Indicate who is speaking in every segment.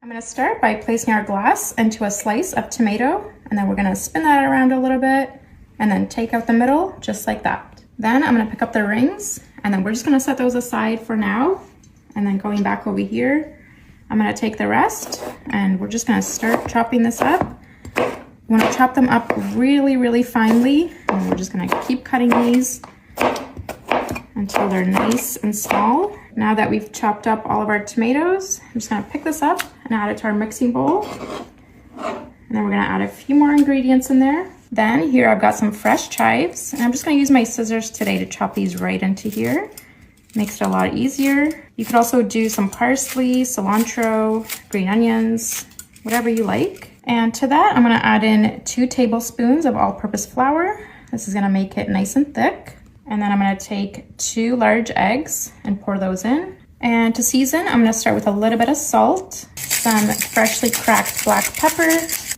Speaker 1: I'm gonna start by placing our glass into a slice of tomato, and then we're gonna spin that around a little bit and then take out the middle just like that. Then I'm gonna pick up the rings, and then we're just gonna set those aside for now. And then going back over here, I'm gonna take the rest and we're just gonna start chopping this up. You wanna chop them up really, really finely, and we're just gonna keep cutting these until they're nice and small. Now that we've chopped up all of our tomatoes, I'm just gonna pick this up and add it to our mixing bowl. And then we're gonna add a few more ingredients in there. Then here I've got some fresh chives, and I'm just gonna use my scissors today to chop these right into here. Makes it a lot easier. You could also do some parsley, cilantro, green onions, whatever you like. And to that, I'm gonna add in 2 tablespoons of all-purpose flour. This is gonna make it nice and thick. And then I'm gonna take 2 large eggs and pour those in. And to season, I'm gonna start with a little bit of salt, some freshly cracked black pepper,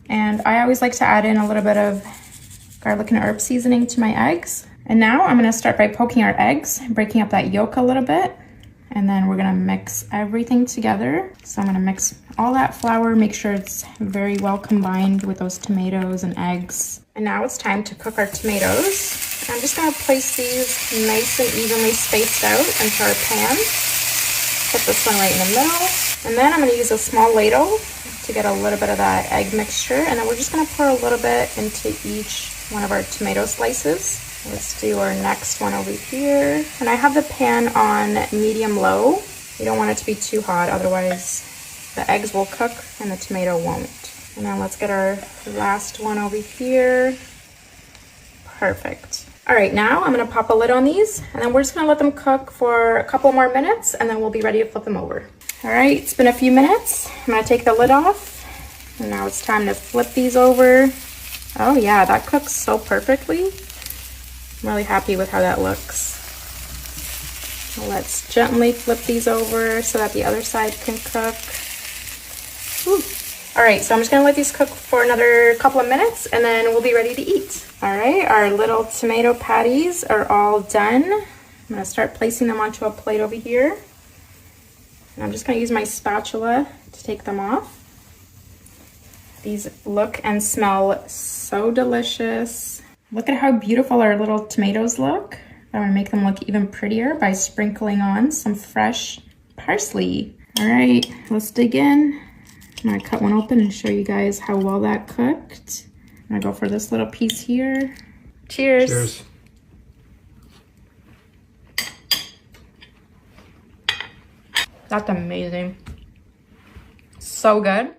Speaker 1: and I always like to add in a little bit of garlic and herb seasoning to my eggs. And now I'm gonna start by poking our eggs, breaking up that yolk a little bit, and then we're gonna mix everything together. So I'm gonna mix all that flour, make sure it's very well combined with those tomatoes and eggs. And now it's time to cook our tomatoes. I'm just gonna place these nice and evenly spaced out into our pan. Put this one right in the middle. And then I'm gonna use a small ladle to get a little bit of that egg mixture. And then we're just gonna pour a little bit into each one of our tomato slices. Let's do our next one over here. And I have the pan on medium-low. You don't want it to be too hot, otherwise the eggs will cook and the tomato won't. And then let's get our last one over here. Perfect. All right, now I'm gonna pop a lid on these, and then we're just gonna let them cook for a couple more minutes, and then we'll be ready to flip them over. All right, it's been a few minutes. I'm gonna take the lid off, and now it's time to flip these over. Oh yeah, that cooks so perfectly. I'm really happy with how that looks. Let's gently flip these over so that the other side can cook. Whew. All right, so I'm just gonna let these cook for another couple of minutes, and then we'll be ready to eat. All right, our little tomato patties are all done. I'm gonna start placing them onto a plate over here. And I'm just gonna use my spatula to take them off. These look and smell so delicious. Look at how beautiful our little tomatoes look. I'm gonna make them look even prettier by sprinkling on some fresh parsley. All right, let's dig in. I'm gonna cut one open and show you guys how well that cooked. I'm gonna go for this little piece here. Cheers.
Speaker 2: Cheers.
Speaker 1: That's amazing. So good.